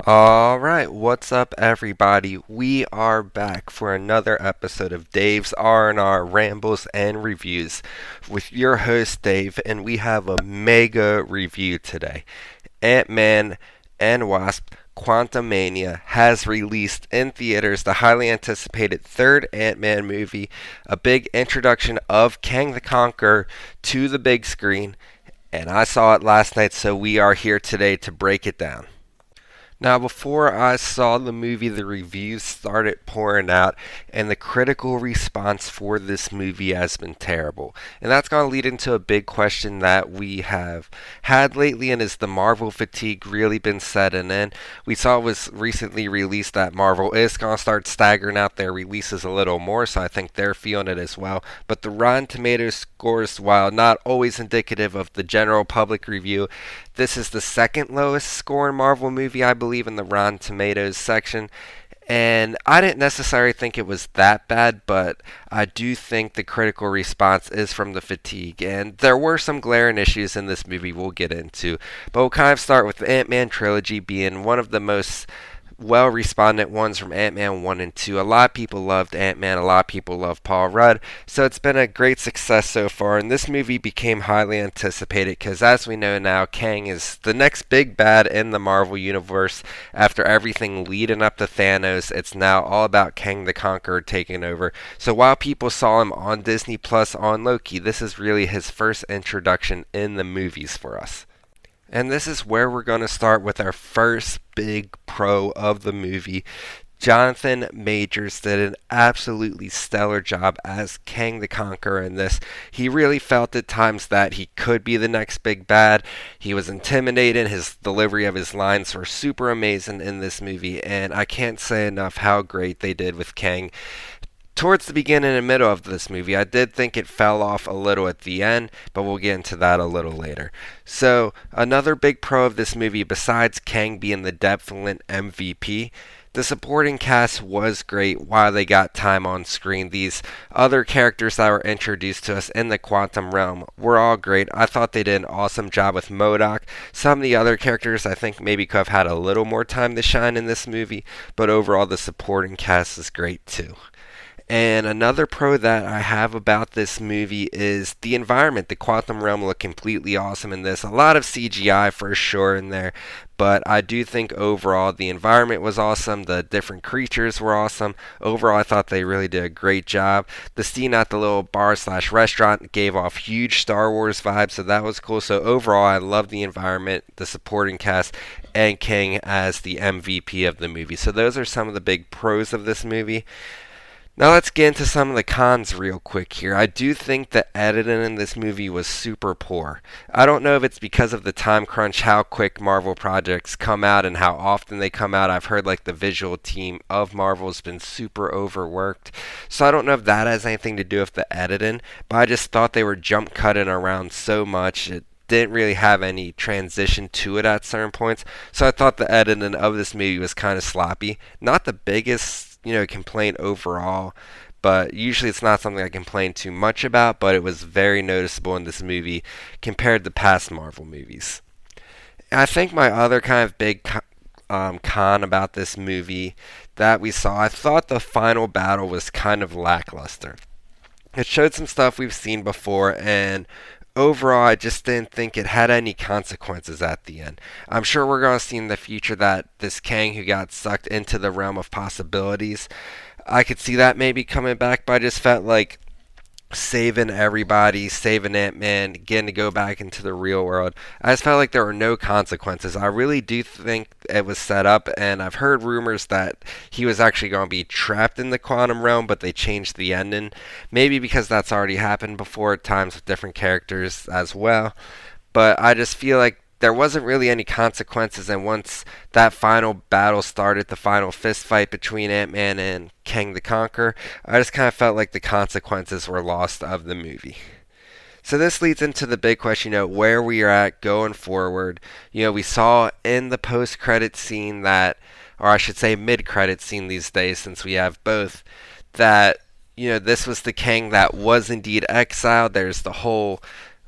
Alright, what's up everybody? We are back for another episode of Dave's R&R Rambles and Reviews with your host Dave, and we have a mega review today. Ant-Man and Wasp Quantumania has released in theaters the highly anticipated third Ant-Man movie, a big introduction of Kang the Conqueror to the big screen, and I saw it last night, so we are here today to break it down. Now, before I saw the movie, the reviews started pouring out, and the critical response for this movie has been terrible. And that's going to lead into a big question that we have had lately, and is the Marvel fatigue really been setting in? We saw it was recently released that Marvel is going to start staggering out their releases a little more, so I think they're feeling it as well. But the Rotten Tomatoes scores, while not always indicative of the general public review, this is the second lowest scoring Marvel movie, I believe, in the Rotten Tomatoes section. And I didn't necessarily think it was that bad, but I do think the critical response is from the fatigue. And there were some glaring issues in this movie we'll get into. But we'll kind of start with the Ant-Man trilogy being one of the most well-responded ones from Ant-Man 1 and 2. A lot of people loved Ant-Man, a lot of people loved Paul Rudd, so it's been a great success so far, and this movie became highly anticipated because, as we know now, Kang is the next big bad in the Marvel Universe. After everything leading up to Thanos, it's now all about Kang the Conqueror taking over. So while people saw him on Disney Plus on Loki, this is really his first introduction in the movies for us. And this is where we're going to start with our first big pro of the movie. Jonathan Majors did an absolutely stellar job as Kang the Conqueror in this. He really felt at times that he could be the next big bad. He was intimidating. His delivery of his lines were super amazing in this movie, and I can't say enough how great they did with Kang. Towards the beginning and middle of this movie, I did think it fell off a little at the end, but we'll get into that a little later. So, another big pro of this movie, besides Kang being the definite MVP, the supporting cast was great while they got time on screen. These other characters that were introduced to us in the quantum realm were all great. I thought they did an awesome job with MODOK. Some of the other characters I think maybe could have had a little more time to shine in this movie, but overall the supporting cast is great too. And another pro that I have about this movie is the environment. The quantum realm looked completely awesome in this. A lot of CGI for sure in there, but I do think overall the environment was awesome. The different creatures were awesome. Overall, I thought they really did a great job. The scene at the little bar slash restaurant gave off huge Star Wars vibes, so that was cool. So overall, I love the environment, the supporting cast, and Kang as the MVP of the movie. So those are some of the big pros of this movie. Now let's get into some of the cons real quick here. I do think the editing in this movie was super poor. I don't know if it's because of the time crunch, how quick Marvel projects come out and how often they come out. I've heard like the visual team of Marvel has been super overworked. So I don't know if that has anything to do with the editing, but I just thought they were jump cutting around so much. It didn't really have any transition to it at certain points. So I thought the editing of this movie was kind of sloppy. Not the biggest complaint overall, but usually it's not something I complain too much about, but it was very noticeable in this movie compared to past Marvel movies. I think my other kind of big con about this movie that we saw, I thought the final battle was kind of lackluster. It showed some stuff we've seen before, and overall, I just didn't think it had any consequences at the end. I'm sure we're going to see in the future that this Kang who got sucked into the realm of possibilities, I could see that maybe coming back, but I just felt like saving everybody, saving Ant-Man, getting to go back into the real world. I just felt like there were no consequences. I really do think it was set up, and I've heard rumors that he was actually going to be trapped in the quantum realm, but they changed the ending. Maybe because that's already happened before at times with different characters as well. But I just feel like there wasn't really any consequences, and once that final battle started, the final fist fight between Ant-Man and Kang the Conqueror, I just kind of felt like the consequences were lost of the movie. So this leads into the big question, where we are at going forward. We saw in the post-credit scene that, or I should say mid-credit scene these days since we have both, that, this was the Kang that was indeed exiled. There's the whole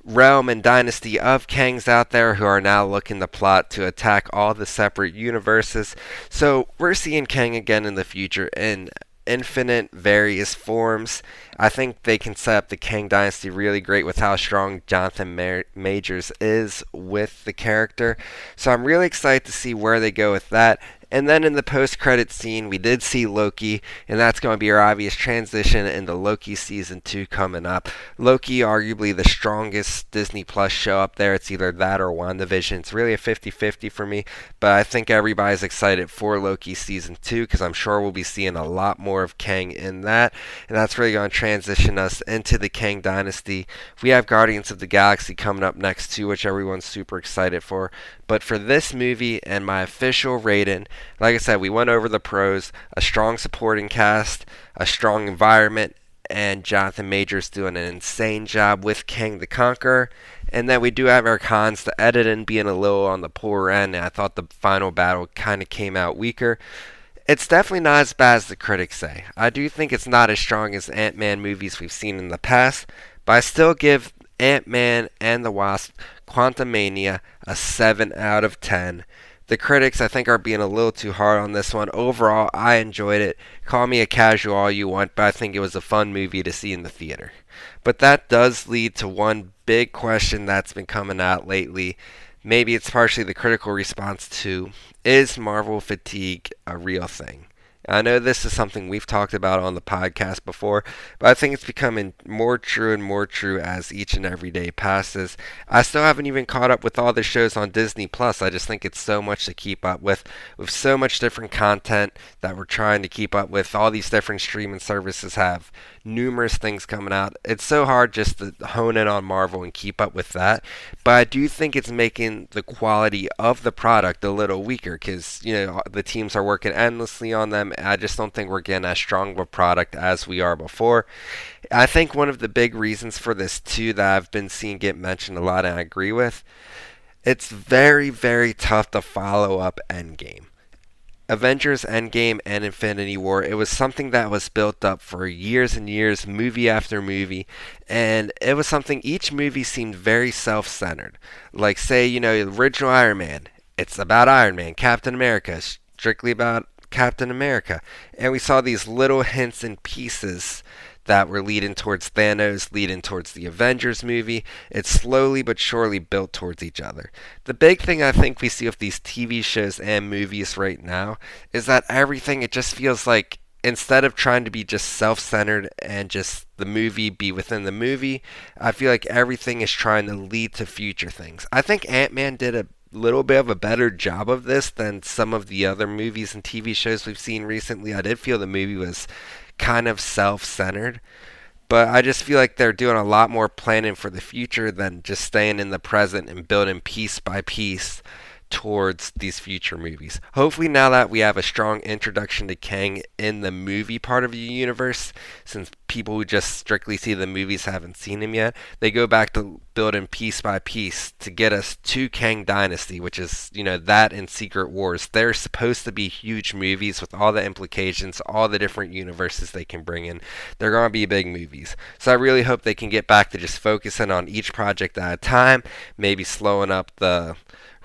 realm and dynasty of Kangs out there who are now looking to plot to attack all the separate universes. So we're seeing Kang again in the future in infinite various forms. I think they can set up the Kang Dynasty really great with how strong Jonathan Majors is with the character. So I'm really excited to see where they go with that. And then in the post-credit scene, we did see Loki, and that's going to be our obvious transition into Loki Season 2 coming up. Loki, arguably the strongest Disney Plus show up there. It's either that or WandaVision. It's really a 50-50 for me, but I think everybody's excited for Loki Season 2 because I'm sure we'll be seeing a lot more of Kang in that, and that's really going to transition us into the Kang Dynasty. We have Guardians of the Galaxy coming up next too, which everyone's super excited for. But for this movie and my official rating, like I said, we went over the pros, a strong supporting cast, a strong environment, and Jonathan Majors doing an insane job with Kang the Conqueror. And then we do have our cons, the editing being a little on the poor end, and I thought the final battle kind of came out weaker. It's definitely not as bad as the critics say. I do think it's not as strong as Ant-Man movies we've seen in the past, but I still give Ant-Man and the Wasp Quantumania a 7 out of 10. The critics, I think, are being a little too hard on this one. Overall, I enjoyed it. Call me a casual all you want, but I think it was a fun movie to see in the theater. But that does lead to one big question that's been coming out lately. Maybe it's partially the critical response to, is Marvel fatigue a real thing? I know this is something we've talked about on the podcast before, but I think it's becoming more true and more true as each and every day passes. I still haven't even caught up with all the shows on Disney Plus. I just think it's so much to keep up with so much different content that we're trying to keep up with. All these different streaming services have numerous things coming out. It's so hard just to hone in on Marvel and keep up with that, but I do think it's making the quality of the product a little weaker because, the teams are working endlessly on them. I just don't think we're getting as strong of a product as we are before. I think one of the big reasons for this too that I've been seeing get mentioned a lot and I agree with, it's very, very tough to follow up Endgame. Avengers Endgame and Infinity War, it was something that was built up for years and years, movie after movie, and it was something, each movie seemed very self-centered. Like, say, the original Iron Man, it's about Iron Man. Captain America, strictly about Captain America. And we saw these little hints and pieces that were leading towards Thanos, leading towards the Avengers movie. It slowly but surely built towards each other. The big thing I think we see with these TV shows and movies right now is that everything, it just feels like instead of trying to be just self-centered and just the movie be within the movie, I feel like everything is trying to lead to future things. I think Ant-Man did a little bit of a better job of this than some of the other movies and TV shows we've seen recently. I did feel the movie was kind of self-centered, but I just feel like they're doing a lot more planning for the future than just staying in the present and building piece by piece towards these future movies. Hopefully now that we have a strong introduction to Kang in the movie part of the universe, since people who just strictly see the movies haven't seen him yet, they go back to building piece by piece to get us to Kang Dynasty, which is, that and Secret Wars. They're supposed to be huge movies with all the implications, all the different universes they can bring in. They're going to be big movies. So I really hope they can get back to just focusing on each project at a time, maybe slowing up the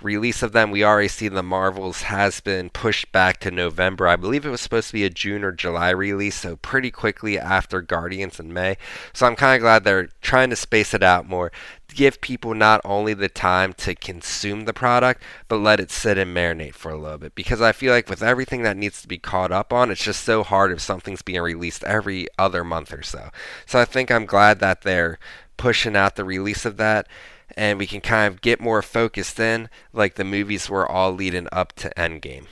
release of them. We already see the Marvels has been pushed back to November. I believe it was supposed to be a June or July release, so pretty quickly after Guardians in May. So I'm kind of glad they're trying to space it out more, to give people not only the time to consume the product, but let it sit and marinate for a little bit. Because I feel like with everything that needs to be caught up on, it's just so hard if something's being released every other month or so. So I think I'm glad that they're pushing out the release of that, and we can kind of get more focused in, like the movies were all leading up to Endgame.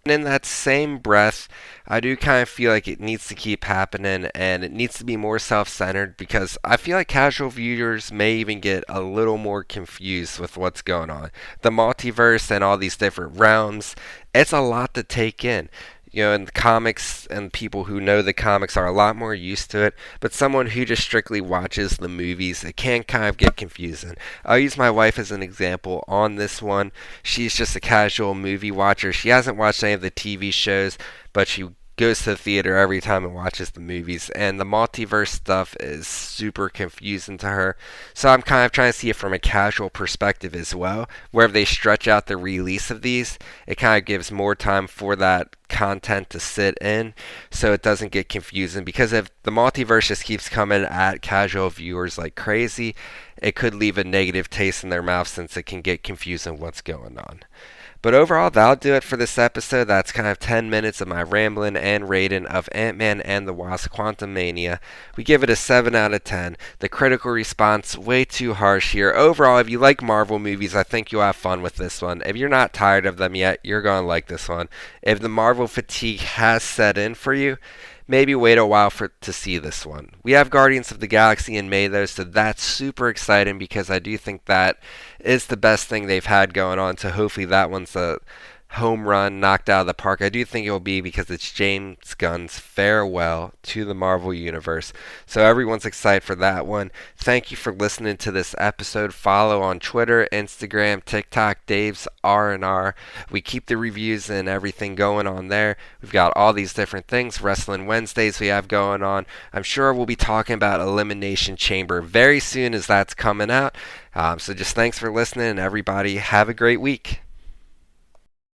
And in that same breath, I do kind of feel like it needs to keep happening, and it needs to be more self-centered, because I feel like casual viewers may even get a little more confused with what's going on. The multiverse and all these different realms, it's a lot to take in. In the comics, and people who know the comics are a lot more used to it, but someone who just strictly watches the movies, it can kind of get confusing. I'll use my wife as an example on this one. She's just a casual movie watcher. She hasn't watched any of the TV shows, but she goes to the theater every time and watches the movies, and the multiverse stuff is super confusing to her. So I'm kind of trying to see it from a casual perspective as well, where if they stretch out the release of these, it kind of gives more time for that content to sit in so it doesn't get confusing, because if the multiverse just keeps coming at casual viewers like crazy, it could leave a negative taste in their mouth since it can get confusing what's going on. But overall, that'll do it for this episode. That's kind of 10 minutes of my rambling and rating of Ant-Man and the Wasp: Quantumania. We give it a 7 out of 10. The critical response, way too harsh here. Overall, if you like Marvel movies, I think you'll have fun with this one. If you're not tired of them yet, you're going to like this one. If the Marvel fatigue has set in for you, maybe wait a while to see this one. We have Guardians of the Galaxy in May though, so that's super exciting because I do think that is the best thing they've had going on. So hopefully that one's a home run knocked out of the park. I do think it will be because it's James Gunn's farewell to the Marvel Universe. So everyone's excited for that one. Thank you for listening to this episode. Follow on Twitter, Instagram, TikTok, Dave's R&R. We keep the reviews and everything going on there. We've got all these different things. Wrestling Wednesdays we have going on. I'm sure we'll be talking about Elimination Chamber very soon as that's coming out. So just thanks for listening, and everybody have a great week.